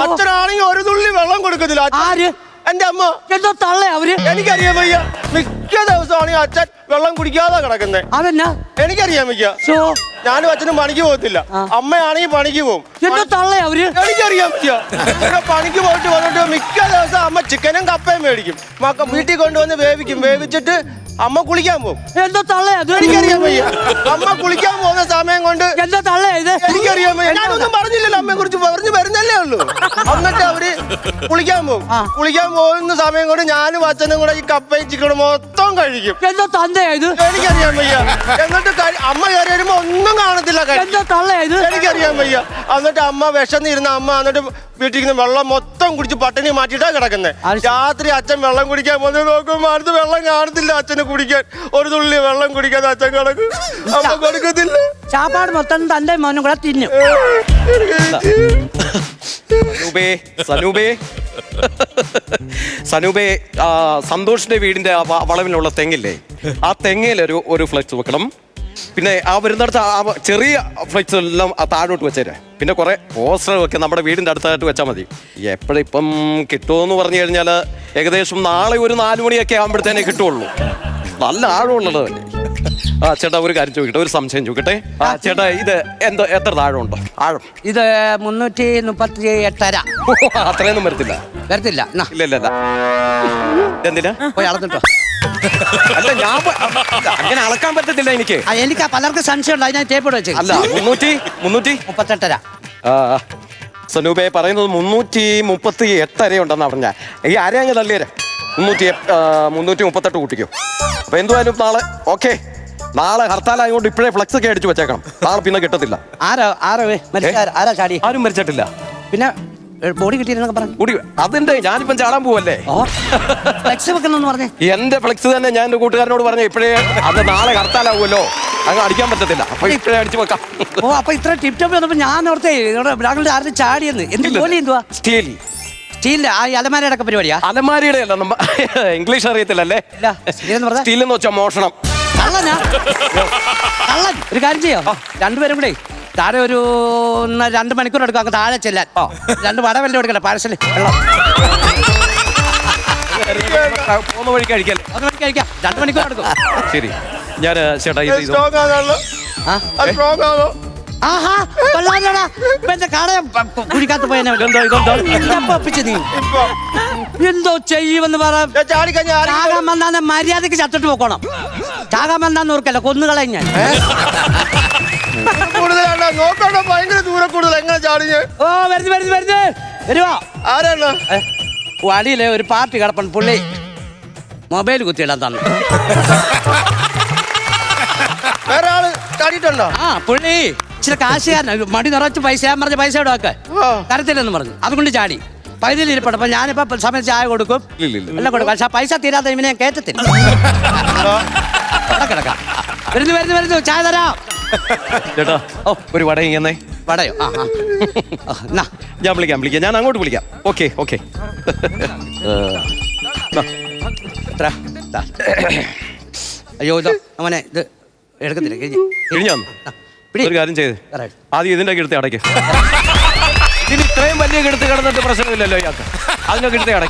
അച്ഛനാണെങ്കിൽ ഒരു തുള്ളി വെള്ളം കൊടുക്കത്തില്ല. ആര്? എന്റെ അമ്മ. എന്തോ തള്ളേ അവര്? എനിക്കറിയാൻ വയ്യ. മിക്ക ദിവസമാണെങ്കിൽ അച്ഛൻ വെള്ളം കുടിക്കാതെ കിടക്കുന്നേ. അതെന്നാ? എനിക്കറിയാൻ വയ്യ. ഞാനും അച്ഛനും പണിക്ക് പോകത്തില്ല. അമ്മയാണെങ്കിൽ പണിക്ക് പോകും. എന്തോ തള്ളേ അവര്? എനിക്കറിയാൻ പറ്റിയ പണിക്ക് പോയിട്ട് വന്നിട്ട് മിക്ക ദിവസം അമ്മ ചിക്കനും കപ്പയും മേടിക്കും. വീട്ടിൽ കൊണ്ടുവന്ന് വേവിക്കും. വേവിച്ചിട്ട് അമ്മ കുളിക്കാൻ പോകും. എന്തോ തള്ളേ അത്? എനിക്കറിയാൻ വയ്യ. അമ്മ കുളിക്കാൻ പോകുന്ന സമയം കൊണ്ട് എന്തോ തള്ളേ ഇത്? എനിക്കറിയാൻ വയ്യ. ഞാനൊന്നും പറഞ്ഞില്ലല്ലോ, അമ്മയെ കുറിച്ച് പറഞ്ഞു വരുന്നല്ലേ ഉള്ളൂ. എന്നിട്ട് അവര് കുളിക്കാൻ പോകും. കുളിക്കാൻ പോകുന്ന സമയം കൊണ്ട് ഞാനും അച്ഛനും കൂടെ ഈ കപ്പയും ചിക്കനും മൊത്തം കഴിക്കും. എന്തോ തന്തയാ ഇത്? എനിക്കറിയാൻ വയ്യ. എന്നിട്ട് അമ്മ കയറി വരുമ്പോ ഒന്നും കാണത്തില്ല. എന്തോ തള്ളേ ഇത്? എനിക്കറിയാൻ വയ്യ. എന്നിട്ട് അമ്മ വിശന്നിരുന്ന അമ്മ എന്നിട്ട് വീട്ടിൽ വെള്ളം മൊത്തം കുടിച്ച് പട്ടിണി മാറ്റിയിട്ടാ കിടക്കുന്നത്. രാത്രി അച്ഛൻ വെള്ളം കുടിക്കാൻ പോകുന്നത് നോക്കുമ്പോ അടുത്ത് വെള്ളം കാണത്തില്ല. അച്ഛന് കുടിക്കാൻ ഒരു തുള്ളി വെള്ളം കുടിക്കാതെ അച്ഛൻ കിടക്കും. അമ്മ കൊടുക്കത്തില്ല. ചാപ്പാട് മൊത്തം തന്റെ മോനും കൂടെ തിന്നും. സനൂപേ, സന്തോഷിന്റെ വീടിന്റെ വളവിലുള്ള തെങ്ങില്ലേ, ആ തെങ്ങിലൊരു ഫ്ലെക്സ് വെക്കണം. പിന്നെ ആ വരുന്നിടത്ത് ആ ചെറിയ ഫ്ലെക്സ് എല്ലാം താഴോട്ട് വെച്ചേരെ. പിന്നെ കുറെ പോസ്റ്റർ ഒക്കെ നമ്മുടെ വീടിന്റെ അടുത്തായിട്ട് വെച്ചാൽ മതി. എപ്പോഴിപ്പം കിട്ടുമെന്ന് പറഞ്ഞു കഴിഞ്ഞാൽ ഏകദേശം നാളെ ഒരു 4 മണിയൊക്കെ ആകുമ്പോഴത്തേനെ കിട്ടുള്ളൂ. നല്ല ആഴമുള്ളതല്ലേ. ആ ചേട്ടാ, ഒരു കാര്യം ചോദിക്കട്ടെ, ഒരു സംശയം ചോദിക്കട്ടെ. ആ ചേട്ടാ, ഇത് എത്ര താഴമുണ്ടോ? ആഴം ഇത് 338. അത്രയൊന്നും വരത്തില്ല. വരത്തില്ല. ഇല്ല. എന്തിനാ പോയി അളന്നിട്ടോ? അല്ല, ഞാൻ അങ്ങനെ അളക്കാൻ പറ്റത്തില്ല എനിക്ക്. എനിക്ക് പലർക്കും സംശയം ഉണ്ട്, അതിനാ ടേപ്പ് വെച്ച്. അല്ല, 338. സനൂപേ പറയുന്നത് 338 അരയുണ്ടെന്നാ പറഞ്ഞ. ഈ അര അങ്ങ് തള്ളിയര 338 കൂട്ടിക്കോ. അപ്പൊ എന്തുവായാലും നാളെ ഓക്കെ. നാളെ ഹർത്താലായതുകൊണ്ട് ഇപ്പോഴേ ഫ്ലക്സ് ഒക്കെ അടിച്ചു വെച്ചേക്കണം. നാളെ പിന്നെ കിട്ടത്തില്ല. ആരാ ചാടി? ആരും മരിച്ചിട്ടില്ല. പിന്നെ ബോഡി കിട്ടിയെന്നൊക്കെ പറഞ്ഞു. കൂടി അതിന്റെ ഞാനിപ്പം ചാടാൻ പോവല്ലേ. ഫ്ലെക്സ് വെക്കുന്നു പറഞ്ഞേ. എന്റെ ഫ്ലെക്സ് തന്നെ ഞാൻ എന്റെ കൂട്ടുകാരനോട് പറഞ്ഞു, ഇപ്പോഴേ അത് നാളെ ഹർത്താലാവുമല്ലോ, അങ്ങ് അടിക്കാൻ പറ്റത്തില്ല. അപ്പൊ ഇപ്പോഴേ അടിച്ചു വെക്കാം. ഓ, അപ്പൊ ഇത്ര ടിപ് ടോപ്പ് വന്നപ്പോ ഞാൻ ഓർത്തേ ആരും ചാടിയെന്ന്. എന്ത് ജോലി എന്തുവാ? സ്റ്റീലിന്റെ ആ അലമാരയുടെ ഒക്കെ പരിപാടിയാ? അലമാരിയുടെ അല്ല, ഇംഗ്ലീഷ് അറിയത്തില്ലല്ലേ. സ്റ്റീൽ എന്ന് വെച്ചാൽ മോഷണം. കള്ളനാ? കള്ളൻ. ഒരു കാര്യം ചെയ്യോ, രണ്ടുപേരും കൂടെ താഴെ ഒരു 2 മണിക്കൂർ എടുക്കും അങ്ങ് താഴെ ചെല്ലാൻ. 2 വട വല്ല എടുക്കട്ടെ, പാഴ്സൽ വെള്ളം പോകുന്ന വഴി കഴിക്കാം. 2 മണിക്കൂർ എടുക്കും. ശരി, ഞാൻ ചേട്ടാ ആഹാ, കൊള്ളാലോടാ. കുഴിക്കാത്ത പോയനെ നീ എന്തോ ചെയ്യുമെന്ന് പറയാൻ വന്നാ മര്യാദക്ക് ചത്തിട്ട് പോക്കണം. ചാകാൻ വന്നാന്ന് ഓർക്കല്ല, കൊന്നുകളയും ഞാൻ. ഭയങ്കര ദൂരം കൂടുതൽ. എങ്ങനെ ചാടിഞ്ഞ്? ഓ, വരുവാ. ആരാണ്? വടിയിലെ ഒരു പാർട്ടി കിടപ്പുണ്ട്, പുള്ളി മൊബൈൽ കുത്തിയിടാൻ തന്നു. വേറെ ആള് ചാടിയിട്ടുണ്ടോ? പുള്ളി ഇച്ചിരി കാശുകാരനാ, മടി നിറച്ച് പൈസ. ഞാൻ പറഞ്ഞ പൈസ ഇവിടെ വെക്കാൻ തരത്തില്ലെന്ന് പറഞ്ഞു, അതുകൊണ്ട് ചാടി. പൈതൽ ഇരിപ്പുണ്ട്. അപ്പൊ ഞാനിപ്പോ സമയത്ത് ചായ കൊടുക്കും, എല്ലാം കൊടുക്കും. പക്ഷെ പൈസ തീരാതെ ഇവനെ ഞാൻ കേറ്റത്തില്ല. കിടക്കാം. വരുന്നു, ചായ തരാം. ചേട്ടാ, ഒരു വട ഇങ്ങനെ. വടയോ? ഞാൻ വിളിക്കാം. ഞാൻ അങ്ങോട്ട് വിളിക്കാം. ഓക്കെ. അയ്യോ, ഇതോ അവനെ ഇത് എടുക്കത്തില്ല. കഴിഞ്ഞു. ഒരു കാര്യം ചെയ്ത് ആദ്യം ഇതിന്റെ കിടത്തി അടയ്ക്ക്. ഇതിന് ഇത്രയും വലിയ കിടത്ത് കിടന്നിട്ട് പ്രശ്നമില്ലല്ലോ ഇയാൾക്ക്. അതിനൊക്കെ കിടത്തി അടയ്ക്ക്.